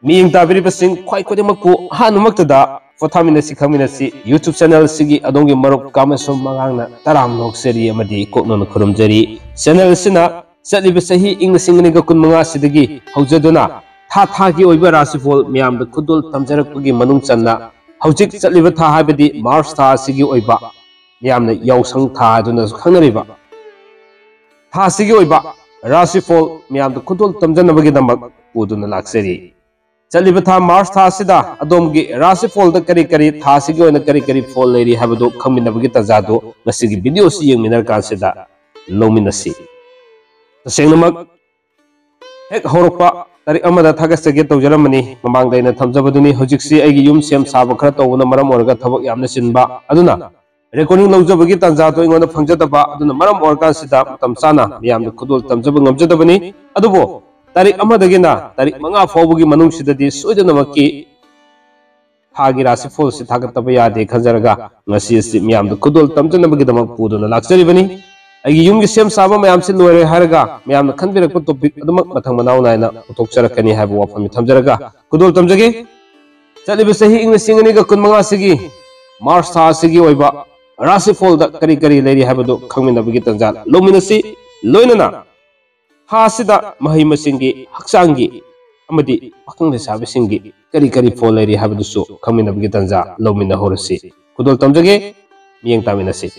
ꯃꯤꯌꯦꯡ ꯇꯥꯕꯤꯔꯤꯕꯁꯤꯡ ꯈ꯭ꯋꯥꯏ ꯈꯨꯗꯤꯡꯃꯛꯄꯨ ꯍꯥꯟꯅꯃꯛꯇꯗ ꯄꯣꯊꯥꯃꯤꯟꯅꯁꯤ ꯈꯪꯃꯤꯟꯅꯁꯤ YouTube channel ꯑꯁꯤꯒꯤ ꯑꯗꯣꯝꯒꯤ ꯃꯔꯨꯞ ꯀꯥꯃꯦꯁꯣꯔ ꯃꯉꯥꯡꯅ ꯇꯔꯥꯝꯅ ꯑꯣꯛꯆꯔꯤ ꯑꯃꯗꯤ ꯀꯣꯛꯅꯅ ꯈꯨꯔꯨꯝꯖꯔꯤ ꯆꯦꯅꯦꯜ ꯑꯁꯤꯅ ꯆꯠꯂꯤꯕ ꯆꯍꯤ ꯏꯪ 2025 ꯁꯤꯗꯒꯤ ꯍꯧꯖꯗꯨꯅ ꯊꯥꯒꯤ ꯑꯣꯏꯕ ꯔꯥꯁꯤꯐꯣꯜ ꯃꯌꯥꯝꯗ ꯈꯨꯗꯣꯜ ꯇꯝꯖꯔꯛꯄꯒꯤ ꯃꯅꯨꯡ ꯆꯟꯅ ꯍꯧꯖꯤꯛ ꯆꯠꯂꯤꯕ ꯊꯥ ꯍꯥꯏꯕꯗꯤ ꯃꯥꯔꯆ ꯊꯥ ꯑꯁꯤꯒꯤ ꯑꯣꯏꯕ ꯌꯥꯝꯅ ꯌꯥꯎꯁꯪ ꯊꯥ ꯑꯗꯨꯅꯁꯨ ꯈꯪꯅꯔꯤꯕ ꯊꯥ ꯑꯁꯤꯒꯤ ꯑꯣꯏꯕ ꯔꯥꯁꯤꯐꯣꯜ ꯃꯌꯥꯝꯗ ꯈꯨꯗꯣꯜ ꯇꯝꯖꯅꯕꯒꯤꯗꯃꯛ ꯄꯨꯗꯨꯅ ꯂꯥꯛꯆꯔꯤ ꯆꯠꯂꯤꯕ ꯊꯥ ꯃꯥꯔꯆ ꯊꯥ ꯑꯁꯤꯗ ꯑꯗꯣꯝꯒꯤ ꯔꯥꯁꯤꯐꯣꯜꯗ ꯀꯔꯤ ꯊꯥ ꯑꯁꯤꯒꯤ ꯑꯣꯏꯅ ꯀꯔꯤ ꯐꯣꯜ ꯂꯩꯔꯤ ꯍꯥꯏꯕꯗꯨ ꯈꯪꯃꯤꯟꯅꯕꯒꯤ ꯇꯥꯟꯖꯥꯗꯨ ꯉꯁꯤꯒꯤ ꯚꯤꯗꯤꯑꯣ ꯑꯁꯤ ꯌꯦꯡꯃꯤꯟꯅꯔꯀꯥꯟꯁꯤꯗ ꯂꯧꯃꯤꯟꯅꯁꯤ ꯇꯁꯦꯡꯅꯃꯛ ꯍꯦꯛ ꯍꯧꯔꯛꯄ तारीख अमदा थागसगे तौजरमनी ममांग दैना थमजबदुनी हुजिक्सी अगी युम सेम साब खरा तौबना मरम ओरगा थबक यामना सिनबा अदुना रेकॉर्डिंग लौजबगी तंजा तो इंगोना फंगजदबा अदुना मरम ओरकान सिदा तमसाना यामना खुदुल तमजब ngमजदबनी अदुबो तारीख अमदगिना तारीख मंगा फावबगी मनुंग सिददी सोयदनमकी थागी राशिफल से थागतब यादे खंजरगा ngasi si miyamda खुदुल तमजनबगी दमक पुदुना लाक्सरिबनी अगी युम सेम साब मयाम से लोरे हरगा मयाम खनबिरक टॉपिक अदमक मथंग मनाव नायना उतोक्चरकनी हाबो वाफम थमजरगा खुदोल तमजगे चलिबे सही इंग सिंगनीगा कुनमंगा सिगी मार्च था सिगी ओइबा राशिफल दा करी लेरी हाबदो खंगमिनबगी तंजा लोमिनसी लोइनना हासिदा मही मसिंगी हक्सांगी अमदी पखंग लेसाबसिंगी करी फॉल लेरी हाबदुसु खंगमिनबगी तंजा लोमिना होरसी खुदोल तमजगे मियंग तामिनसी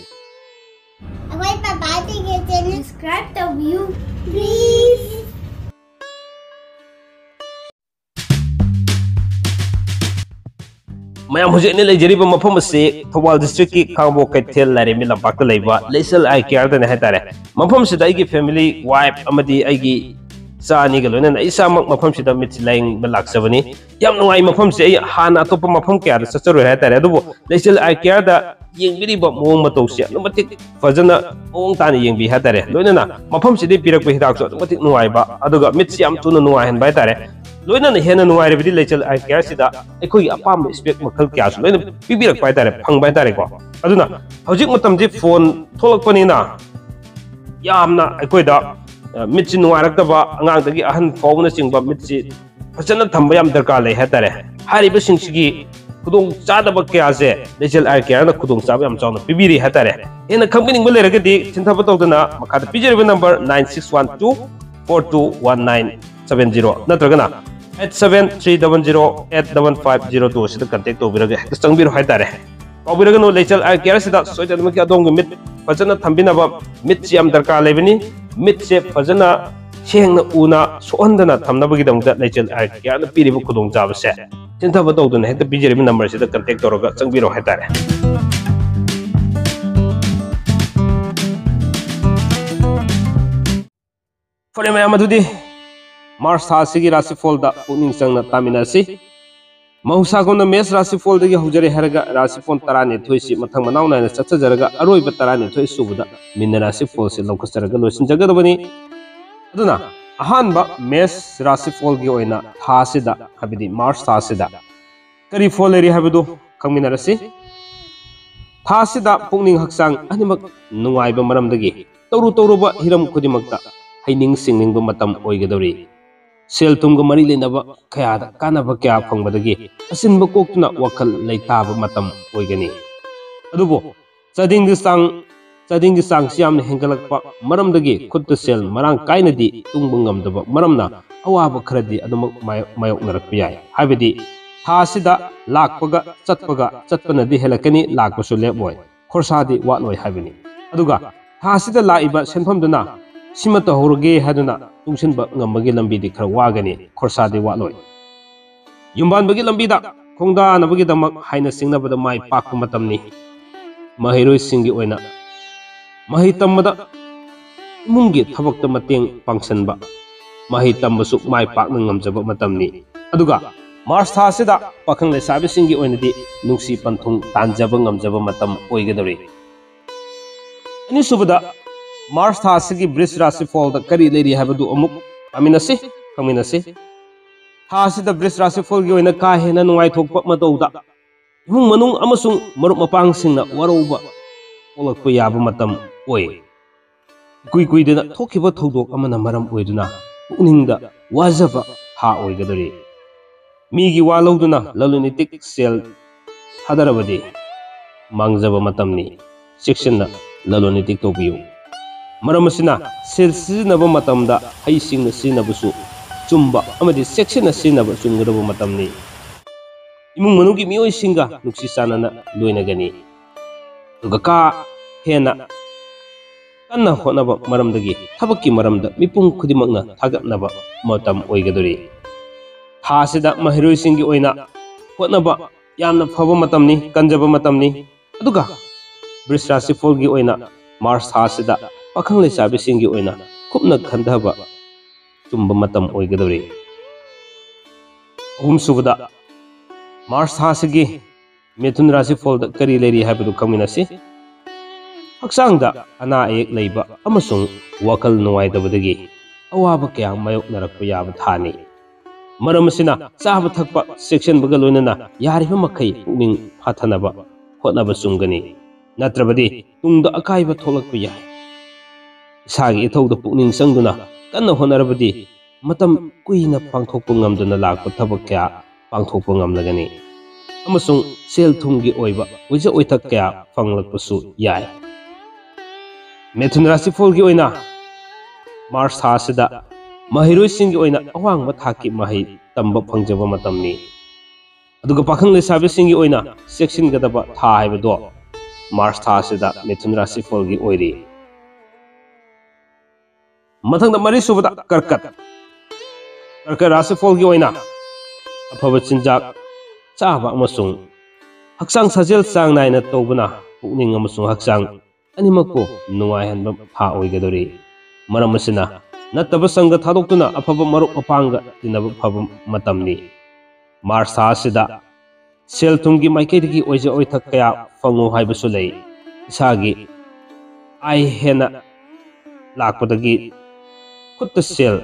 Subscribe the view, please. मैम हुजे ने लेजरीब मफम से थौबाल डिस्ट्रिक्ट की खांबो कैथेल लारेमी लंपाक लेबा लेसल आई केयर दने हाइतारे मफम से दाइगी फैमिली वाइफ अमदी आइगी चानी ग लोइना इसामक मफम से द मिथ लाइंग बलाक्सबनी याम नुवाई मफम से हाना अतोप मफम क्या सचरो हाइतारे अदुबो लेसल आई केयर दा येंगिरिबा मोंग मतौसे अनुमतिक फजना ओंग तानी येंबि हाइतारे लोइना मफम से दे पिरक हिदाक अनुमतिक नुवाइबा अदुगा मिथ याम तुना नुवाहन बाइतारे लोइना हेना नुवाइरबदि लेचल आई केयर सिदा एखोई अपाम स्पेक मखल क्यास लोइना पिबिरक बाइतारे फंग बाइतारे को अदुना हौजिक मतम जे फोन थोलकपनिना यामना एखोइदा मिथि नुवारक्तबा अंगांगदगी अहन फावना चिंगबा मिथि फजना थंबा याम दरकार ले हाइतारे हारिबा सिंगसिगी खुदोंग चादबा क्यासे लेचल आई केयर ना खुदोंग चाबा याम चावना पिबिरि हाइतारे हेना खंबिनिंग लेरगदि चिंथाबा तौदना मखादा पिजरिबा नंबर 9612 421970 नत्रगना 8730085502 सिदा कांटेक्ट तौबिरगे हेक्ता चंगबिरो हाइतारे तौबिरगनो लेचल आई केयर सिदा सोयदनमकी अदोंग मिथ फजना थंबिनबा मिथ याम दरकार लेबनी मिथ से फजना सेंगना उना सोहंदना थमनबगिदमदा लेचल आई केयर ना पिरिबो खुदोंग चाबसे चिंथाबा तौदना हेक्ता पिजरिबा नंबर सिदा कांटेक्ट तौरगा चंगबिरो हाइतारे फरे मैम अदुदी मार्च था सिगी राशिफल दा पुनिंग चंगना तामिनासी महुसागोना मेष राशिफल दगी हौजरे हरगा राशिफल 12 सि मथंग मनाव नायना चचजरगा अरोइबा 12 सुबदा मिन राशिफल से लौखसरगा लोसिन जगदबनी अदुना अहानबा मेष राशिफल गी ओइना था सिदा हबिदी मार्च था सिदा करी फल लेरी हबदो खंगमिनरसी था सिदा पुनिंग हक्सांग अनिमक नुवाइबा मरमदगी तौरुबा हिरम खुदिमक्ता हाइनिंग सिंगनिंग मतम ओइगदौरी सेल तुमग मरी लेनब खयाद कानब क्या फंगबदगी असिनब कोक्तुना वखल लेताब मतम ओइगनी अदुबो चदिंग सांग सियाम हेंगलकपा मरमदगी खुद सेल मरांग काइनदी तुंग ngमदब मरमना अवाब खरदी अदुमक मायोकनरक याय हाबेदी थासिदा लाकपगा चटपनदी हेलकनी लाकपसु लेबोय खोरसादी वालोय हाबेनी अदुगा थासिदा लाइबा सेनफमदुना सिमत होरगे हादुना तुंगसिनबा ngमबगी लंबीदी खर वागनी खोरसादी वालोय युम्बानबगी लंबीदा खोंदानबगी दमक हाइना सिंगनबदा माय पाक मतमनी महिरोय सिंगी ओइना मही तम्बदा इमुंगी थबकता मतेंग पांगसनबा मही तम्बसु माय पाकना ngमजबा मतमनी अदुगा मार्च था सिदा पाखंग लेसाबी सिंगी ओइनदी नुंसी पंथुंग तांजबा ngमजबा मतम ओइगदरी अनि सुबदा मार्च था सिगी वृष राशिफल दा करी लेरी हाबदु अमुक अमिनसी खमिनसी था सिदा वृष राशिफल गी ओइना का हेना नुवाइ थोकपा मतौदा इमुंग मनुंग अमसुंग मरुप मपांग सिंगना वरौबा ओलकपा याबा मतम ओइ कुइदेना थोखिबा थौदोक अमना मरम ओइदुना पुनिंगदा वाजबा हा ओइगदरी ꯃꯤꯒꯤ ꯋꯥ ꯂꯧꯗꯨꯅ ꯂꯂꯣꯟ-ꯏꯇꯤꯛ ꯁꯦꯜ ꯊꯥꯗꯔꯕꯗꯤ ꯃꯥꯡꯖꯕ ꯃꯇꯝꯅꯤ꯫ ꯆꯦꯛꯁꯤꯟꯅ ꯂꯂꯣꯟ-ꯏꯇꯤꯛ ꯇꯧꯕꯤꯌꯨ꯫ ꯃꯔꯝ ꯑꯁꯤꯅ ꯁꯦꯜ ꯁꯤꯖꯤꯟꯅꯕ ꯃꯇꯝꯗ ꯍꯩꯁꯤꯡꯅ ꯁꯤꯖꯤꯟꯅꯕꯁꯨ ꯆꯨꯝꯕ ꯑꯃꯗꯤ ꯆꯦꯛꯁꯤꯟꯅ ꯁꯤꯖꯤꯟꯅꯕ ꯆꯨꯝꯒꯗꯕ ꯃꯇꯝꯅꯤ꯫ ꯏꯃꯨꯡ ꯃꯅꯨꯡꯒꯤ ꯃꯤꯑꯣꯏꯁꯤꯡꯒ ꯅꯨꯡꯁꯤ ꯆꯥꯟꯅꯅ ꯂꯣꯏꯅꯒꯅꯤ꯫ ꯑꯗꯨꯒ ꯀꯥ ꯍꯦꯟꯅ ꯀꯟꯅ ꯍꯣꯠꯅꯕ ꯃꯔꯝꯗꯒꯤ ꯊꯕꯛꯀꯤ ꯃꯔꯝꯗ ꯃꯤꯄꯨꯝ ꯈꯨꯗꯤꯡꯃꯛꯅ ꯊꯥꯒꯠꯅꯕ ꯃꯇꯝ ꯑꯣꯏꯒꯗꯧꯔꯤ꯫ ꯊꯥ ꯑꯁꯤꯗ ꯃꯍꯩꯔꯣꯏꯁꯤꯡꯒꯤ ꯑꯣꯏꯅ ꯍꯣꯠꯅꯕ ꯌꯥꯝꯅ ꯐꯕ ꯃꯇꯝꯅꯤ, ꯀꯟꯖꯕ ꯃꯇꯝꯅꯤ꯫ ꯑꯗꯨꯒ ꯕ꯭ꯔꯤꯁ ꯔꯥꯁꯤꯐꯣꯜꯒꯤ ꯑꯣꯏꯅ ꯃꯥꯔꯆ ꯊꯥ ꯑꯁꯤꯗ ꯄꯥꯈꯪ ꯂꯩꯁꯥꯕꯤꯁꯤꯡꯒꯤ ꯑꯣꯏꯅ ꯀꯨꯞꯅ ꯈꯟꯊꯕ ꯆꯨꯝꯕ ꯃꯇꯝ ꯑꯣꯏꯒꯗꯧꯔꯤ꯫ ꯑꯍꯨꯝꯁꯨꯕꯗ ꯃꯥꯔꯆ ꯊꯥ ꯑꯁꯤꯒꯤ ꯃꯤꯊꯨꯟ ꯔꯥꯁꯤꯐꯣꯜꯗ ꯀꯔꯤ ꯂꯩꯔꯤ ꯍꯥꯏꯕꯗꯨ ꯈꯪꯃꯤꯟꯅꯁꯤ꯫ ꯍꯛꯆꯥꯡꯗ ꯑꯅꯥ ꯑꯌꯦꯛ ꯂꯩꯕ ꯑꯃꯁꯨꯡ ꯋꯥꯈꯜ ꯅꯨꯡꯉꯥꯏꯇꯕꯗꯒꯤ ꯑꯋꯥꯕ ꯀꯌꯥ ꯃꯥꯌꯣꯛꯅꯔꯛꯄ ꯌꯥꯕ ꯊꯥꯅꯤ꯫ ꯃꯔꯝ ꯑꯁꯤꯅ ꯆꯥꯕ ꯊꯛꯄ ꯆꯦꯛꯁꯤꯟꯕꯒ ꯂꯣꯏꯅꯅ ꯌꯥꯔꯤꯕ ꯃꯈꯩ ꯄꯨꯛꯅꯤꯡ ꯐꯥꯊꯅꯕ ꯍꯣꯠꯅꯕ ꯆꯨꯝꯒꯅꯤ꯫ ꯅꯠꯇ꯭ꯔꯕꯗꯤ ꯇꯨꯡꯗ ꯑꯀꯥꯏꯕ ꯊꯣꯛꯂꯛꯄ ꯌꯥꯏ꯫ ꯏꯁꯥꯒꯤ ꯏꯊꯧꯗ ꯄꯨꯛꯅꯤꯡ ꯆꯪꯗꯨꯅ ꯀꯟꯅ ꯍꯣꯠꯅꯔꯕꯗꯤ ꯃꯇꯝ ꯀꯨꯏꯅ ꯄꯥꯡꯊꯣꯛꯄ ꯉꯝꯗꯨꯅ ꯂꯥꯛꯄ ꯊꯕꯛ ꯀꯌా ꯄꯥꯡꯊꯣꯛꯄ ꯉꯝꯂꯒꯅꯤ ꯑꯃꯁꯨꯡ ꯁꯦꯜ ꯊꯨꯝꯒꯤ ꯑꯣꯏꯕ ꯑꯣꯏꯖ ꯑꯣꯏꯊꯛ ꯀꯌꯥ ꯐꯪꯂꯛꯄꯁꯨ ꯌꯥꯏ꯫ ꯃꯤꯊꯨꯟ ꯔꯥꯁꯤꯐꯣꯜꯒꯤ ꯑꯣꯏꯅ ꯃꯥꯔꯆ ꯊꯥ ꯑꯁꯤꯗ ꯃꯍꯩꯔꯣꯏꯁꯤꯡꯒꯤ ꯑꯣꯏꯅ ꯑꯋꯥꯡꯕ ꯊꯥꯛꯀꯤ ꯃꯍꯩ ꯇꯝꯕ ꯐꯪꯖꯕ ꯃꯇꯝꯅꯤ꯫ ꯑꯗꯨꯒ ꯄꯥꯈꯪ ꯂꯩꯁꯥꯕꯤꯁꯤꯡꯒꯤ ꯑꯣꯏꯅ ꯆꯦꯛꯁꯤꯟꯒꯗꯕ ꯊꯥ ꯍꯥꯏꯕꯗꯣ ꯃꯥꯔꯆ ꯊꯥ ꯑꯁꯤꯗ ꯃꯤꯊꯨꯟ ꯔꯥꯁꯤꯐꯣꯜꯒꯤ ꯑꯣꯏꯔꯤ꯫ ꯃꯊꯪꯗ ꯃꯔꯤꯁꯨꯕꯗ ꯀꯔꯀꯠ ꯔꯥꯁꯤꯐꯣꯜꯒꯤ ꯑꯣꯏꯅ ꯑꯐꯕ ꯆꯤꯟꯖꯥꯛ ꯆꯥꯕ ꯑꯃꯁꯨꯡ ꯍꯛꯆꯥꯡ ꯁꯥꯖꯦꯜ ꯆꯥꯡ ナꯏꯅ ꯇꯧꯕꯅ ꯄꯨꯛꯅꯤꯡ ꯑꯃꯁꯨꯡ ꯍꯛꯆꯥꯡ ꯑꯅꯤꯃꯛꯄꯨ ꯅꯨꯡꯉꯥꯏꯍꯟꯕ ꯊꯥ ꯑꯣꯏꯒꯗꯧꯔꯤ꯫ ꯃꯔꯝ ꯑꯁꯤꯅ ꯅꯠꯇꯕ ꯁꯪꯒ ꯊꯥꯗꯣꯛꯇꯨꯅ ꯑꯐꯕ ꯃꯔꯨꯞ ꯃꯄꯥꯡꯒ ꯇꯤꯟꯅꯕ ꯐꯕ ꯃꯇꯝꯅꯤ꯫ ꯃꯥꯔꯆ ꯊꯥ ꯑꯁꯤꯗ ꯁꯦꯜ ꯊꯨꯝꯒꯤ ꯃꯥꯏꯀꯩꯗꯒꯤ ꯑꯣꯏꯖ ꯑꯣꯏꯊꯛ ꯀꯌꯥ ꯐꯪꯉꯨ ꯍꯥꯏꯕꯁꯨ ꯂꯩ꯫ ꯏꯁꯥꯒꯤ ꯑꯥꯏ ꯍꯦꯟꯅ ꯂꯥꯛꯄꯗꯒꯤ ꯈꯨꯠꯇ ꯁꯦꯜ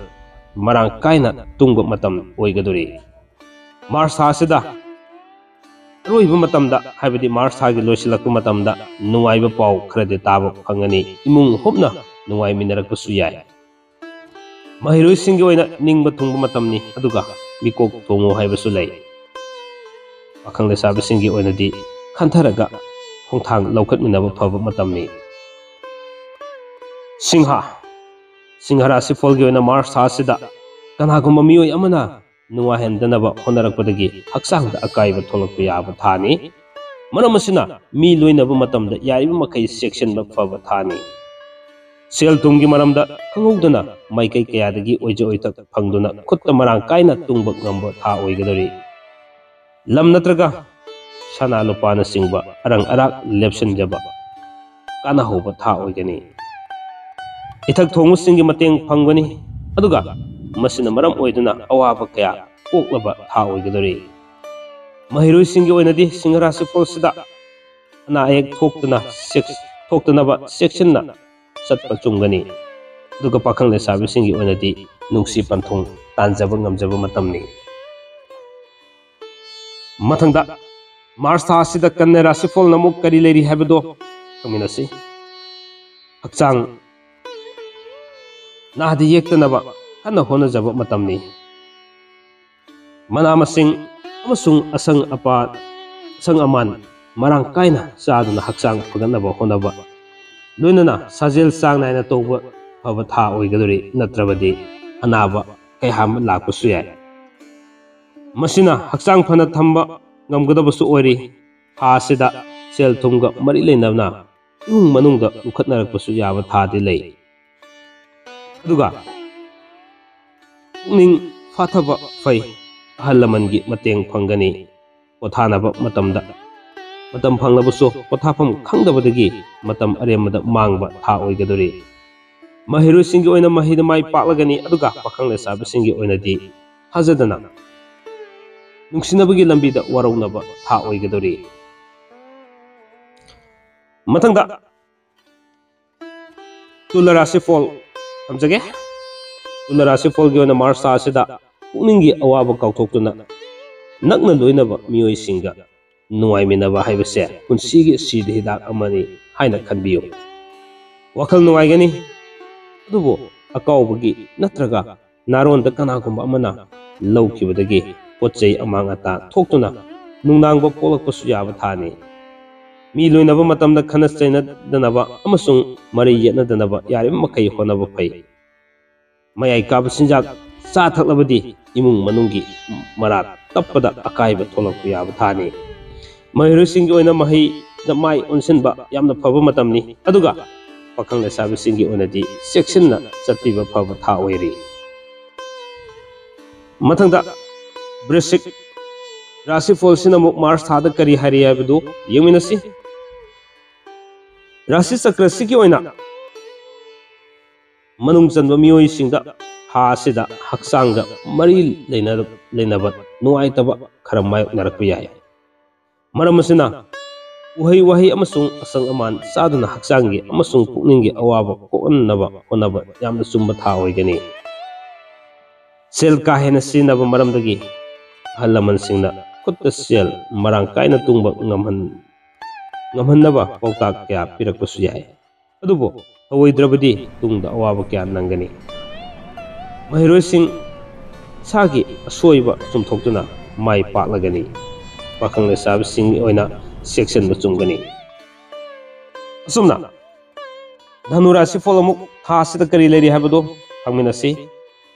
ꯃꯔꯥꯡ ꯀꯥꯏꯅ ꯇꯨꯡꯕ ꯃꯇꯝ ꯑꯣꯏꯒꯗꯧꯔꯤ꯫ ꯃꯥꯔꯆ ꯊꯥ ꯑꯁꯤꯗ ꯑꯔꯣꯏꯕ ꯃꯇꯝꯗ ꯍꯥꯏꯕꯗꯤ ꯃꯥꯔꯆ ꯊꯥꯒꯤ ꯂꯣꯏꯁꯤꯜꯂꯛꯄ ꯃꯇꯝꯗ ꯅꯨꯡꯉꯥꯏꯕ ꯄꯥꯎ ꯈꯔꯗꯤ ꯇꯥꯕ ꯐꯪꯒꯅꯤ꯫ ꯏꯃꯨꯡ ꯍꯨꯞꯅ ꯅꯨꯡꯉꯥꯏꯃꯤꯟꯅꯔꯛꯄꯁꯨ ꯌꯥꯏ꯫ ꯃꯍꯩꯔꯣꯏꯁꯤꯡꯒꯤ ꯑꯣꯏꯅ ꯅꯤꯡꯕ ꯊꯨꯡꯕ ꯃꯇꯝꯅꯤ ꯑꯗꯨꯒ ꯃꯤꯀꯣꯛ ꯊꯣꯡꯉꯨ ꯍꯥꯏꯕꯁꯨ ꯂꯩ꯫ ꯄꯥꯈꯪ ꯂꯩꯁꯥꯕꯤꯁꯤꯡꯒꯤ ꯑꯣꯏꯅꯗꯤ ꯈꯟꯊꯔꯒ ꯈꯣꯡꯊꯥꯡ ꯂꯧꯈꯠꯃꯤꯟꯅꯕ ꯐꯕ ꯃꯇꯝꯅꯤ꯫ ꯁꯤꯡꯍ ꯔꯥꯁꯤꯐꯣꯜꯒꯤ ꯑꯣꯏꯅ ꯃꯥꯔꯆ ꯊꯥ ꯑꯁꯤꯗ ꯀꯅꯥꯒꯨꯝꯕ ꯃꯤꯑꯣꯏ ꯑꯃꯅ ꯅꯨꯡꯉꯥꯏꯍꯟꯗꯅꯕ ꯍꯣꯠꯅꯔꯛꯄꯗꯒꯤ ꯍꯛꯆꯥꯡꯗ ꯑꯀꯥꯏꯕ ꯊꯣꯛꯂꯛꯄ ꯌꯥꯕ ꯊꯥꯅꯤ꯫ ꯃꯔꯝ ꯑꯁꯤꯅ ꯃꯤ ꯂꯣꯏꯅꯕ ꯃꯇꯝꯗ ꯌꯥꯔꯤꯕ ꯃꯈꯩ ꯆꯦꯛꯁꯤꯟꯕ ꯐꯕ ꯊꯥꯅꯤ꯫ ꯁꯦꯜ ꯊꯨꯝꯒꯤ ꯃꯔꯝꯗ ꯈꯪꯍꯧꯗꯅ ꯃꯥꯏꯀꯩ ꯀꯌꯥꯗꯒꯤ ꯑꯣꯏꯖ ꯑꯣꯏꯊꯛ ꯐꯪꯗꯨꯅ ꯈꯨꯠꯇ ꯃꯔꯥꯡ ꯀꯥꯏꯅ ꯇꯨꯡꯕ ꯉꯝꯕ ꯊꯥ ꯑꯣꯏꯒꯗꯧꯔꯤ꯫ ꯂꯝ ꯅꯠꯇ꯭ꯔꯒ ꯁꯅꯥ ꯂꯨꯄꯥꯅꯆꯤꯡꯕ ꯑꯔꯪ ꯑꯔꯥꯛ ꯂꯦꯞꯁꯤꯟꯖꯕ ꯀꯥꯟꯅꯍꯧꯕ ꯊꯥ ꯑꯣꯏꯒꯅꯤ꯫ ꯏꯊꯛ ꯊꯣꯡꯕꯁꯤꯡꯒꯤ ꯃꯇꯦꯡ ꯐꯪꯒꯅꯤ ꯑꯗꯨꯒ ꯃꯁꯤꯅ ꯃꯔꯝ ꯑꯣꯏꯗꯨꯅ ꯑꯋꯥꯕ ꯀꯌꯥ ꯀꯣꯛꯂꯕ ꯊꯥ ꯑꯣꯏꯒꯗꯧꯔꯤ꯫ ꯃꯍꯩꯔꯣꯏꯁꯤꯡꯒꯤ ꯑꯣꯏꯅꯗꯤ ꯁꯤꯡꯍ ꯔꯥꯁꯤꯐꯣꯜꯁꯤꯗ ꯑꯅꯥ ꯑꯌꯦꯛ ꯊꯣꯛꯇꯅꯕ ꯆꯦꯛꯁꯤꯟꯅ ꯆꯠꯄ ꯆꯨꯝꯒꯅꯤ꯫ ꯑꯗꯨꯒ ꯄꯥꯈꯪ ꯂꯩꯁꯥꯕꯤꯁꯤꯡꯒꯤ ꯑꯣꯏꯅꯗꯤ ꯅꯨꯡꯁꯤ ꯄꯟꯊꯨꯡ ꯇꯥꯟꯖꯕ ꯉꯝꯖꯕ ꯃꯇꯝꯅꯤ꯫ ꯃꯊꯪꯗ ꯃꯥꯔꯆ ꯊꯥ ꯑꯁꯤꯗ ꯀꯟꯌꯥ ꯔꯥꯁꯤꯐꯣꯜꯅ ꯑꯃꯨꯛ ꯀꯔꯤ ꯂꯩꯔꯤ ꯍꯥꯏꯕꯗꯣ ꯈꯪꯃꯤꯟꯅꯁꯤ꯫ ꯍꯛꯆꯥꯡ ꯅꯥꯗ ꯌꯦꯛꯇꯅꯕ ꯀꯟꯅ ꯍꯣꯠꯅꯖꯕ ꯃꯇꯝꯅꯤ꯫ ꯃꯅꯥ ꯃꯁꯤꯡ ꯑꯃꯁꯨꯡ ꯑꯁꯪ ꯑꯃꯥꯟ ꯃꯔꯥꯡ ꯀꯥꯏꯅ ꯆꯥꯗꯨꯅ ꯍꯛꯆꯥꯡ ꯐꯒꯠꯅꯕ ꯍꯣꯠꯅꯕ ꯂꯣꯏꯅꯅ ꯁꯥꯖꯦꯜ ꯆꯥꯡ ꯅꯥꯏꯅ ꯇꯧꯕ ꯐꯕ ꯊꯥ ꯑꯣꯏꯒꯗꯧꯔꯤ꯫ ꯅꯠꯇ꯭ꯔꯕꯗꯤ ꯑꯅꯥꯕ ꯀꯌꯥ ꯑꯃ ꯂꯥꯛꯄꯁꯨ ꯌꯥꯏ꯫ ꯃꯁꯤꯅ ꯍꯛꯆꯥꯡ ꯐꯅ ꯊꯝꯕ ꯉꯝꯒꯗꯕꯁꯨ ꯑꯣꯏꯔꯤ꯫ ꯊꯥ ꯑꯁꯤꯗ ꯁꯦꯜ ꯊꯨꯝꯒ ꯃꯔꯤ ꯂꯩꯅꯕꯅ ꯏꯃꯨꯡ ꯃꯅꯨꯡꯗ ꯎꯈꯠꯅꯔꯛꯄꯁꯨ ꯌꯥꯕ ꯊꯥꯗꯤ ꯂꯩ꯫ ꯑꯗꯨꯒ ꯄꯨꯛꯅꯤꯡ ꯐꯥꯊꯕ ꯐꯩ꯫ ꯑꯍꯜ ꯂꯃꯟꯒꯤ ꯃꯇꯦꯡ ꯐꯪꯒꯅꯤ꯫ ꯄꯣꯊꯥꯅꯕ ꯃꯇꯝ ꯐꯪꯂꯕꯁꯨ ꯄꯣꯊꯥꯐꯝ ꯈꯪꯗꯕꯗꯒꯤ ꯃꯇꯝ ꯑꯔꯦꯝꯕꯗ ꯃꯥꯡꯕ ꯊꯥ ꯑꯣꯏꯒꯗꯧꯔꯤ꯫ ꯃꯍꯩꯔꯣꯏꯁꯤꯡꯒꯤ ꯑꯣꯏꯅ ꯃꯍꯩꯗ ꯃꯥꯏ ꯄꯥꯛꯂꯒꯅꯤ ꯑꯗꯨꯒ ꯄꯥꯈꯪ ꯂꯩꯁꯥꯕꯤꯁꯤꯡꯒꯤ ꯑꯣꯏꯅꯗꯤ ꯊꯥꯖꯗꯅ ꯅꯨꯡꯁꯤꯅꯕꯒꯤ ꯂꯝꯕꯤꯗ ꯋꯥꯔꯧꯅꯕ ꯊꯥ ꯑꯣꯏꯒꯗꯧꯔꯤ꯫ ꯃꯊꯪꯗ ꯇꯨꯂꯥ ꯔꯥꯁꯤꯐꯣꯜ ꯊꯝꯖꯒꯦ꯫ ꯇꯨꯂꯥ ꯔꯥꯁꯤꯐꯣꯜꯒꯤ ꯑꯣꯏꯅ ꯃꯥꯔꯆ ꯊꯥ ꯑꯁꯤꯗ ꯄꯨꯛꯅꯤꯡꯒꯤ ꯑꯋꯥꯕ ꯀꯥꯎꯊꯣꯛꯇꯨꯅ ꯅꯛꯅ ꯂꯣꯏꯅꯕ ꯃꯤꯑꯣꯏꯁꯤꯡꯒ ꯅꯨꯡꯉꯥꯏꯃꯤꯟꯅꯕ ꯍꯥꯏꯕꯁꯦ ꯄꯨꯟꯁꯤꯒꯤ ꯁꯤꯔ ꯍꯤꯗꯥꯛ ꯑꯃꯅꯤ ꯍꯥꯏꯅ ꯈꯟꯕꯤꯌꯨ꯫ ꯋꯥꯈꯜ ꯅꯨꯡꯉꯥꯏꯒꯅꯤ ꯑꯗꯨꯕꯨ ꯑꯀꯥꯎꯕꯒꯤ ꯅꯠꯇ꯭ꯔꯒ ꯅꯥꯔꯣꯟꯗ ꯀꯅꯥꯒꯨꯝꯕ ꯑꯃꯅ ꯂꯧꯈꯤꯕꯗꯒꯤ ꯄꯣꯠ ꯆꯩ ꯑꯃꯥꯡ ꯑꯇꯥ ꯊꯣꯛꯇꯨꯅ ꯅꯨꯡꯅꯥꯡꯕ ꯄꯣꯛꯂꯛꯄꯁꯨ ꯌꯥꯕ ꯊꯥꯅꯤ꯫ ꯃꯤ ꯂꯣꯏꯅꯕ ꯃꯇꯝꯗ ꯈꯟꯅ ꯆꯩꯅꯗꯅꯕ ꯑꯃꯁꯨꯡ ꯃꯔꯩ ꯌꯦꯠꯅꯗꯅꯕ ꯌꯥꯔꯤꯕ ꯃꯈꯩ ꯍꯣꯠꯅꯕ ꯐꯩ꯫ ꯃꯌꯥꯏ ꯀꯥꯕ ꯆꯤꯟꯖꯥꯛ ꯆꯥ ꯊꯛꯂꯕꯗꯤ ꯏꯃꯨꯡ ꯃꯅꯨꯡꯒꯤ ꯃꯔꯥ ꯇꯞꯄꯗ ꯑꯀꯥꯏꯕ ꯊꯣꯛꯂꯛꯄ ꯌꯥꯕ ꯊꯥꯅꯤ꯫ ꯃꯍꯩꯔꯣꯏꯁꯤꯡꯒꯤ ꯑꯣꯏꯅ ꯃꯍꯩꯗ ꯃꯥꯏ ꯑꯣꯟꯁꯤꯟꯕ ꯌꯥꯝꯅ ꯐꯕ ꯃꯇꯝꯅꯤ, ꯑꯗꯨꯒ ꯄꯥꯈꯪ ꯂꯩꯁꯥꯕꯤꯁꯤꯡꯒꯤ ꯑꯣꯏꯅꯗꯤ ꯆꯦꯛꯁꯤꯟꯅ ꯆꯠꯄꯤꯕ ꯐꯕ ꯊꯥ ꯑꯣꯏꯔꯤ꯫ ꯃꯊꯪꯗ ꯕ꯭ꯔꯤꯁꯤꯛ ꯔꯥꯁꯤꯐꯣꯜꯁꯤꯅ ꯑꯃꯨꯛ ꯃꯥꯔꯆ ꯊꯥꯗ ꯀꯔꯤ ꯍꯥꯏꯔꯤ ꯍꯥꯏꯕꯗꯨ ꯌꯦꯡꯃꯤꯟꯅꯁꯤ꯫ ꯔꯥꯁꯤ ꯆꯀ꯭ꯔꯁꯤꯒꯤ ꯑꯣꯏꯅ ꯃꯅꯨꯡ ꯆꯟꯕ ꯃꯤꯑꯣꯏꯁꯤꯡꯗ ꯊꯥ ꯑꯁꯤꯗ ꯍꯛꯆꯥꯡꯒ ꯃꯔꯤ ꯂꯩꯅꯕ ꯅꯨꯡꯉꯥꯏꯇꯕ ꯈꯔ ꯃꯥꯌꯣꯛꯅꯔꯛꯄ ꯌꯥꯏ꯫ ꯃꯔꯝ ꯑꯁꯤꯅ ꯎꯍꯩ ꯋꯥꯍꯩ ꯑꯃꯁꯨꯡ ꯑꯁꯪ ꯑꯃꯥꯟ ꯆꯥꯗꯨꯅ ꯍꯛꯆꯥꯡꯒꯤ ꯑꯃꯁꯨꯡ ꯄꯨꯛꯅꯤꯡꯒꯤ ꯑꯋꯥꯕ ꯀꯣꯛꯍꯟꯅꯕ ꯍꯣꯠꯅꯕ ꯌꯥꯝꯅ ꯆꯨꯝꯕ ꯊꯥ ꯑꯣꯏꯒꯅꯤ꯫ ꯁꯦꯜ ꯀꯥ ꯍꯦꯟꯅ ꯁꯤꯖꯤꯟꯅꯕ ꯃꯔꯝꯗꯒꯤ ꯑꯍꯜ ꯂꯃꯟꯁꯤꯡꯅ ꯈꯨꯠꯇ ꯁꯦꯜ ꯃꯔꯥꯡ ꯀꯥꯏꯅ ꯇꯨꯡꯕ ꯉꯝꯍꯟꯅꯕ ꯄꯥꯎꯇꯥꯛ ꯀꯌꯥ ꯄꯤꯔꯛꯄꯁꯨ ꯌꯥꯏ, ꯑꯗꯨꯕꯨ ꯇꯧꯑꯣꯏꯗ꯭ꯔꯕꯗꯤ ꯇꯨꯡꯗ ꯑꯋꯥꯕ ꯀꯌꯥ ꯅꯪꯒꯅꯤ꯫ ꯃꯍꯩꯔꯣꯏꯁꯤꯡ ꯏꯁꯥꯒꯤ ꯑꯁꯣꯏꯕ ꯆꯨꯝꯊꯣꯛꯇꯨꯅ ꯃꯥꯏ ꯄꯥꯛꯂꯒꯅꯤ꯫ ꯄꯥꯈꯪ ꯂꯩꯁꯥꯕꯤꯁꯤꯡꯒꯤ ꯑꯣꯏꯅ ꯆꯦꯛꯁꯤꯟꯕ ꯆꯨꯝꯒꯅꯤ꯫ ꯑꯁꯨꯝꯅ ꯙꯅꯨ ꯔꯥꯁꯤꯐꯣꯜ ꯑꯃꯨꯛ ꯊꯥ ꯑꯁꯤꯗ ꯀꯔꯤ ꯂꯩꯔꯤ ꯍꯥꯏꯕꯗꯨ ꯈꯪꯃꯤꯟꯅꯁꯤ꯫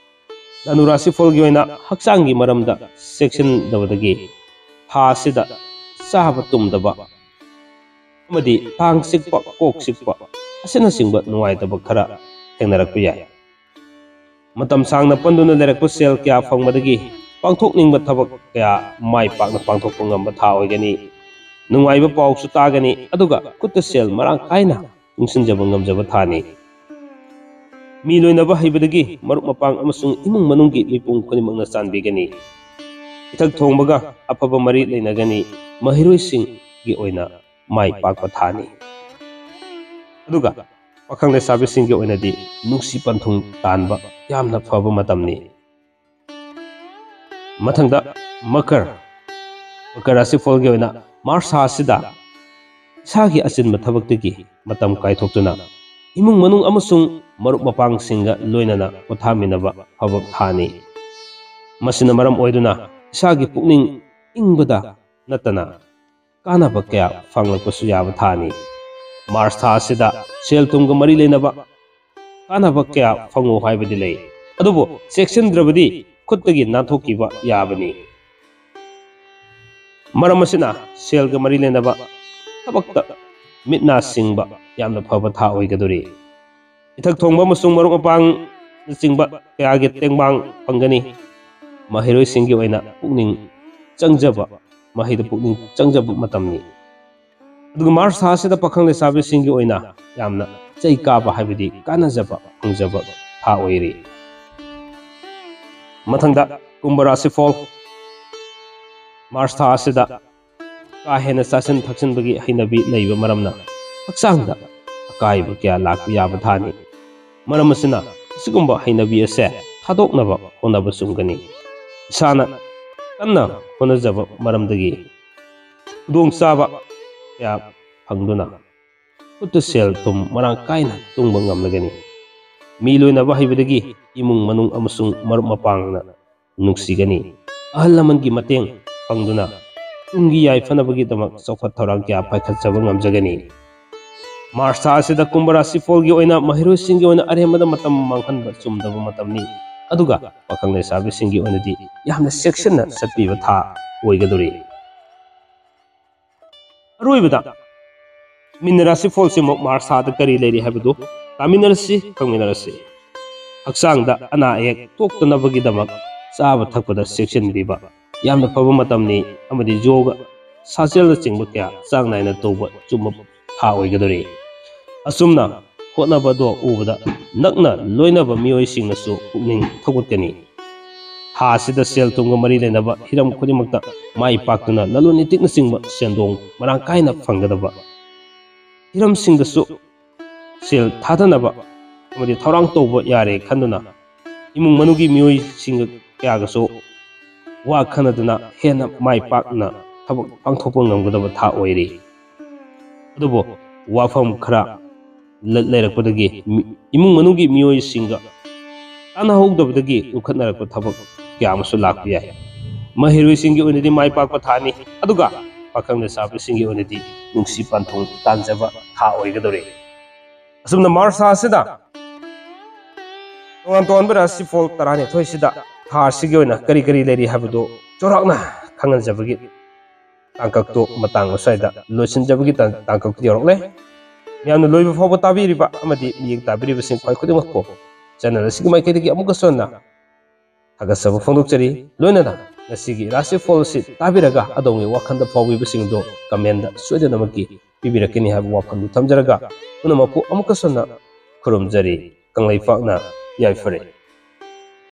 ꯙꯅꯨ ꯔꯥꯁꯤꯐꯣꯜꯒꯤ ꯑꯣꯏꯅ ꯍꯛꯆꯥꯡꯒꯤ ꯃꯔꯝꯗ ꯆꯦꯛꯁꯤꯟꯗꯕꯗꯒꯤ ꯊꯥ ꯑꯁꯤꯗ ꯆꯥꯕ ꯇꯨꯝꯗꯕ ꯑꯃꯗꯤ ꯀꯥꯡ ꯆꯤꯛꯄ, ꯀꯣꯛ ꯆꯤꯛꯄ ꯑꯁꯤꯅꯆꯤꯡꯕ ꯅꯨꯡꯉꯥꯏꯇꯕ ꯈꯔ ꯊꯦꯡꯅꯔꯛꯄ ꯌꯥꯏ꯫ ꯃꯇꯝ ꯁꯥꯡꯅ ꯄꯟꯗꯨꯅ ꯂꯩꯔꯛꯄ ꯁꯦꯜ ꯀꯌꯥ ꯐꯪꯕꯗꯒꯤ ꯄꯥꯡꯊꯣꯛꯅꯤꯡꯕ ꯊꯕꯛ ꯀꯌꯥ ꯃꯥꯏ ꯄꯥꯛꯅ ꯄꯥꯡꯊꯣꯛꯄ ꯉꯝꯕ ꯊꯥ ꯑꯣꯏꯒꯅꯤ꯫ ꯅꯨꯡꯉꯥꯏꯕ ꯄꯥꯎꯁꯨ ꯇꯥꯒꯅꯤ, ꯑꯗꯨꯒ ꯈꯨꯠꯇ ꯁꯦꯜ ꯃꯔꯥꯡ ꯀꯥꯏꯅ ꯇꯨꯡꯁꯤꯟꯖꯕ ꯉꯝꯖꯕ ꯊꯥꯅꯤ꯫ ꯃꯤ ꯂꯣꯏꯅꯕ ꯍꯩꯕꯗꯒꯤ ꯃꯔꯨꯞ ꯃꯄꯥꯡ ꯑꯃꯁꯨꯡ ꯏꯃꯨꯡ ꯃꯅꯨꯡꯒꯤ ꯃꯤꯄꯨꯝ ꯈꯨꯗꯤꯡꯃꯛꯅ ꯆꯥꯟꯕꯤꯒꯅꯤ꯫ ꯏꯊꯛ ꯊꯣꯡꯕꯒ ꯑꯐꯕ ꯃꯔꯤ ꯂꯩꯅꯒꯅꯤ꯫ ꯃꯍꯩꯔꯣꯏꯁꯤꯡꯒꯤ ꯑꯣꯏꯅ ꯃꯥꯏ ꯄꯥꯛꯄ ꯊꯥꯅꯤ, ꯑꯗꯨꯒ ꯄꯥꯈꯪ ꯂꯩꯁꯥꯕꯤꯁꯤꯡꯒꯤ ꯑꯣꯏꯅꯗꯤ ꯅꯨꯡꯁꯤ ꯄꯟꯊꯨꯡ ꯇꯥꯟꯕ ꯌꯥꯝꯅ ꯐꯕ ꯃꯇꯝꯅꯤ꯫ ꯃꯊꯪꯗ ꯃꯀꯔ ꯔꯥꯁꯤꯐꯣꯜꯒꯤ ꯑꯣꯏꯅ ꯃꯥꯔꯆ ꯊꯥ ꯑꯁꯤꯗ ꯏꯁꯥꯒꯤ ꯑꯆꯤꯟꯕ ꯊꯕꯛꯇꯒꯤ ꯃꯇꯝ ꯀꯥꯏꯊꯣꯛꯇꯨꯅ ꯏꯃꯨꯡ ꯃꯅꯨꯡ ꯑꯃꯁꯨꯡ ꯃꯔꯨꯞ ꯃꯄꯥꯡꯁꯤꯡꯒ ꯂꯣꯏꯅꯅ ꯄꯣꯊꯥꯃꯤꯟꯅꯕ ꯐꯕ ꯊꯥꯅꯤ꯫ ꯃꯁꯤꯅ ꯃꯔꯝ ꯑꯣꯏꯗꯨꯅ ꯏꯁꯥꯒꯤ ꯄꯨꯛꯅꯤꯡ ꯏꯪꯕꯗ ꯅꯠꯇꯅ ꯀꯥꯟꯅꯕ ꯀꯌꯥ ꯐꯪꯂꯛꯄꯁꯨ ꯌꯥꯕ ꯊꯥꯅꯤ꯫ ꯃꯥꯔꯆ ꯊꯥ ꯑꯁꯤꯗ ꯁꯦꯜ ꯊꯨꯝꯒ ꯃꯔꯤ ꯂꯩꯅꯕ ꯀꯥꯟꯅꯕ ꯀꯌꯥ ꯐꯪꯉꯨ ꯍꯥꯏꯕꯗꯤ ꯂꯩ, ꯑꯗꯨꯕꯨ ꯆꯦꯛꯁꯤꯟꯗ꯭ꯔꯕꯗꯤ ꯈꯨꯠꯇꯒꯤ ꯅꯥꯟꯊꯣꯛꯈꯤꯕ ꯌꯥꯕꯅꯤ꯫ ꯃꯔꯝ ꯑꯁꯤꯅ ꯁꯦꯜꯒ ꯃꯔꯤ ꯂꯩꯅꯕ ꯊꯕꯛꯇ ꯃꯤꯠ ꯅꯥ ꯁꯤꯡꯕ ꯌꯥꯝꯅ ꯐꯕ ꯊꯥ ꯑꯣꯏꯒꯗꯣꯔꯤ꯫ ꯏꯊꯛ ꯊꯣꯡꯕ ꯑꯃꯁꯨꯡ ꯃꯔꯨꯞ ꯃꯄꯥꯡꯅꯆꯤꯡꯕ ꯀꯌꯥꯒꯤ ꯇꯦꯡꯕꯥꯡ ꯐꯪꯒꯅꯤ꯫ ꯃꯍꯩꯔꯣꯏꯁꯤꯡꯒꯤ ꯑꯣꯏꯅ ꯃꯍꯩꯗ ꯄꯨꯛꯅꯤꯡ ꯆꯪꯖꯕ ꯃꯇꯝꯅꯤ꯫ ꯑꯗꯨꯒ ꯃꯥꯔꯆ ꯊꯥ ꯑꯁꯤꯗ ꯄꯥꯈꯪ ꯂꯩꯁꯥꯕꯤꯁꯤꯡꯒꯤ ꯑꯣꯏꯅ ꯌꯥꯝꯅ ꯆꯩ ꯀꯥꯕ ꯍꯥꯏꯕꯗꯤ ꯀꯥꯟꯅꯖꯕ ꯐꯪꯖꯕ ꯊꯥ ꯑꯣꯏꯔꯤ꯫ ꯃꯊꯪꯗ ꯀꯨꯝꯚ ꯔꯥꯁꯤꯐꯣꯜ ꯃꯥꯔꯆ ꯊꯥ ꯑꯁꯤꯗ ꯀꯥ ꯍꯦꯟꯅ ꯆꯥꯁꯤꯟ ꯊꯛꯆꯤꯟꯕꯒꯤ ꯍꯩꯅꯕꯤ ꯂꯩꯕ ꯃꯔꯝꯅ ꯍꯛꯆꯥꯡꯗ ꯑꯀꯥꯏꯕ ꯀꯌꯥ ꯂꯥꯛꯄ ꯌꯥꯕ ꯊꯥꯅꯤ꯫ ꯃꯔꯝ ꯑꯁꯤꯅ ꯑꯁꯤꯒꯨꯝꯕ ꯍꯩꯅꯕꯤ ꯑꯁꯦ ꯊꯥꯗꯣꯛꯅꯕ ꯍꯣꯠꯅꯕ ꯆꯨꯝꯒꯅꯤ꯫ ꯏꯁꯥꯅ ꯀꯟꯅ ꯍꯣꯠꯅꯖꯕ ꯃꯔꯝꯗꯒꯤ ꯈꯨꯗꯣꯡꯆꯥꯕ ꯀꯌꯥ ꯐꯪꯗꯨꯅ ꯈꯨꯠꯇ ꯁꯦꯜ ꯊꯨꯝ ꯃꯔꯥꯡ ꯀꯥꯏꯅ ꯇꯨꯡꯕ ꯉꯝꯂꯒꯅꯤ꯫ ꯃꯤ ꯂꯣꯏꯅꯕ ꯍꯩꯕꯗꯒꯤ ꯏꯃꯨꯡ ꯃꯅꯨꯡ ꯑꯃꯁꯨꯡ ꯃꯔꯨꯞ ꯃꯄꯥꯡꯅ ꯅꯨꯡꯁꯤꯒꯅꯤ꯫ ꯑꯍꯜ ꯂꯃꯟꯒꯤ ꯃꯇꯦꯡ ꯐꯪꯗꯨꯅ ꯇꯨꯡꯒꯤ ꯌꯥꯏꯐꯅꯕꯒꯤꯗꯃꯛ ꯆꯥꯎꯈꯠ ꯊꯧꯔꯥꯡ ꯀꯌꯥ ꯄꯥꯏꯈꯠꯆꯕ ꯉꯝꯖꯒꯅꯤ꯫ ꯃꯥꯔꯆ ꯊꯥ ꯑꯁꯤꯗ ꯀꯨꯝꯚ ꯔꯥꯁꯤꯐꯣꯜꯒꯤ ꯑꯣꯏꯅ ꯃꯍꯩꯔꯣꯏꯁꯤꯡꯒꯤ ꯑꯣꯏꯅ ꯑꯔꯦꯝꯕꯗ ꯃꯇꯝ ꯃꯥꯡꯍꯟꯕ ꯆꯨꯝꯗꯕ ꯃꯇꯝꯅꯤ, ꯑꯗꯨꯒ ꯄꯥꯈꯪ ꯂꯩꯁꯥꯕꯤꯁꯤꯡꯒꯤ ꯑꯣꯏꯅꯗꯤ ꯌꯥꯝꯅ ꯆꯦꯛꯁꯤꯟꯅ ꯆꯠꯄꯤꯕ ꯊꯥ ꯑꯣꯏꯒꯗꯣꯔꯤ꯫ ꯑꯔꯣꯏꯕꯗ ꯃꯤꯟ ꯔꯥꯁꯤꯐꯣꯜꯁꯤꯃꯨꯛ ꯃꯥꯔꯆ ꯊꯥꯗ ꯀꯔꯤ ꯂꯩꯔꯤ ꯍꯥꯏꯕꯗꯨ ꯇꯥꯃꯤꯟꯅꯔꯁꯤ, ꯈꯪꯃꯤꯟꯅꯔꯁꯤ꯫ ꯍꯛꯆꯥꯡꯗ ꯑꯅꯥ ꯑꯌꯦꯛ ꯊꯣꯛꯇꯅꯕꯒꯤꯗꯃꯛ ꯆꯥꯕ ꯊꯛꯄꯗ ꯆꯦꯛꯁꯤꯟꯕꯤꯕ ꯌꯥꯝꯅ ꯐꯕ ꯃꯇꯝꯅꯤ, ꯑꯃꯗꯤ ꯌꯣꯒ ꯁꯥꯖꯦꯜꯅꯆꯤꯡꯕ ꯀꯌꯥ ꯆꯥꯡ ꯅꯥꯏꯅ ꯇꯧꯕ ꯆꯨꯝꯕ ꯊꯥ ꯑꯣꯏꯒꯗꯣꯔꯤ꯫ ꯑꯁꯨꯝꯅ ꯍꯣꯠꯅꯕꯗꯣ ꯎꯕꯗ ꯅꯛꯅ ꯂꯣꯏꯅꯕ ꯃꯤꯑꯣꯏꯁꯤꯡꯅꯁꯨ ꯄꯨꯛꯅꯤꯡ ꯊꯧꯒꯠꯀꯅꯤ꯫ ꯊꯥ ꯑꯁꯤꯗ ꯁꯦꯜ ꯊꯨꯝꯒ ꯃꯔꯤ ꯂꯩꯅꯕ ꯍꯤꯔꯝ ꯈꯨꯗꯤꯡꯃꯛꯇ ꯃꯥꯏ ꯄꯥꯛꯇꯨꯅ ꯂꯂꯣꯟ ꯏꯇꯤꯛꯅꯆꯤꯡꯕ ꯁꯦꯟꯗꯣꯡ ꯃꯔꯥꯡ ꯀꯥꯏꯅ ꯐꯪꯒꯗꯕ ꯍꯤꯔꯝꯁꯤꯡꯗꯁꯨ ꯁꯦꯜ ꯊꯥꯗꯅꯕ ꯑꯃꯗꯤ ꯊꯧꯔꯥꯡ ꯇꯧꯕ ꯌꯥꯔꯦ ꯈꯟꯗꯨꯅ ꯏꯃꯨꯡ ꯃꯅꯨꯡꯒꯤ ꯃꯤꯑꯣꯏꯁꯤꯡ ꯀꯌꯥꯒꯁꯨ ꯋꯥ ꯈꯟꯅꯗꯨꯅ ꯍꯦꯟꯅ ꯃꯥꯏ ꯄꯥꯛꯅ ꯊꯕꯛ ꯄꯥꯡꯊꯣꯛꯄ ꯉꯝꯒꯗꯕ ꯊꯥ ꯑꯣꯏꯔꯤ꯫ ꯑꯗꯨꯕꯨ ꯋꯥꯐꯝ ꯈꯔ ꯂꯩꯔꯛꯄꯗꯒꯤ ꯏꯃꯨꯡ ꯃꯅꯨꯡꯒꯤ ꯃꯤꯑꯣꯏꯁꯤꯡꯒ ꯇꯥꯟꯅꯍꯧꯗꯕꯗꯒꯤ ꯎꯠꯈꯠꯅꯔꯛꯄ ꯊꯕꯛ ꯀꯌꯥ ꯑꯃꯁꯨ ꯂꯥꯛꯄ ꯌꯥꯏ꯫ ꯃꯍꯩꯔꯣꯏꯁꯤꯡꯒꯤ ꯑꯣꯏꯅꯗꯤ ꯃꯥꯏ ꯄꯥꯛꯄ ꯊꯥꯅꯤ ꯑꯗꯨꯒ ꯄꯥꯈꯪ ꯂꯩꯁꯥꯕꯤꯁꯤꯡꯒꯤ ꯑꯣꯏꯅꯗꯤ ꯅꯨꯡꯁꯤ ꯄꯟꯊꯨꯡ ꯇꯥꯟꯖꯕ ꯊꯥ ꯑꯣꯏꯒꯗꯧꯔꯤ ꯑꯁꯨꯝꯅ ꯃꯥꯔꯆ ꯊꯥꯁꯤꯗ ꯇꯣꯉꯥꯟ ꯇꯣꯉꯥꯟꯕ ꯔꯥꯁꯤꯐꯣꯜ 12 ꯊꯥ ꯑꯁꯤꯒꯤ ꯑꯣꯏꯅ ꯀꯔꯤ ꯀꯔꯤ ꯂꯩꯔꯤ ꯍꯥꯏꯕꯗꯨ ꯆꯥꯎꯔꯥꯛꯅ ꯈꯪꯍꯟꯖꯕꯒꯤ ꯇꯥꯡꯀꯛꯇꯨ ꯃꯇꯥꯡ ꯑꯁ꯭ꯋꯥꯏꯗ ꯂꯣꯏꯁꯤꯟꯖꯕꯒꯤ ꯇꯥꯡꯀꯛꯇꯨ ꯌꯧꯔꯛꯂꯦ ꯃꯌꯥꯝꯅ ꯂꯣꯏꯕ ꯐꯥꯎꯕ ꯇꯥꯕꯤꯔꯤꯕ ꯑꯃꯗꯤ ꯃꯤꯠꯌꯦꯡ ꯇꯥꯕꯤꯔꯤꯕꯁꯤꯡ ꯈ꯭ꯋꯥꯏ ꯈꯨꯗꯤꯡꯃꯛꯄꯨ ꯆꯦꯅꯦꯜ ꯑꯁꯤꯒꯤ ꯃꯥꯏꯀꯩꯗꯒꯤ ꯑꯃꯨꯛꯀꯁꯨ ꯍꯟꯅ ꯊꯥꯒꯠꯆꯕ ꯐꯣꯡꯗꯣꯛꯆꯔꯤ ꯂꯣꯏꯅꯅ ꯉꯁꯤꯒꯤ ꯔꯥꯁꯤꯐꯣꯜ ꯑꯁꯤ ꯇꯥꯕꯤꯔꯒ ꯑꯗꯣꯝꯒꯤ ꯋꯥꯈꯜꯗ ꯐꯥꯎꯕꯤꯕꯁꯤꯡꯗꯨ ꯀꯃꯦꯟꯗ ꯁꯣꯏꯗꯅꯃꯛꯀꯤ ꯄꯤꯕꯤꯔꯛꯀꯅꯤ ꯍꯥꯏꯕ ꯋꯥꯐꯝꯗꯨ ꯊꯝꯖꯔꯒ ꯄꯨꯝꯅꯃꯛꯄꯨ ꯑꯃꯨꯛꯀꯁꯨ ꯍꯟꯅ ꯈꯨꯔꯨꯝꯖꯔꯤ ꯀꯪꯂꯩꯄꯥꯛꯅ ꯌꯥꯏꯐꯔꯦ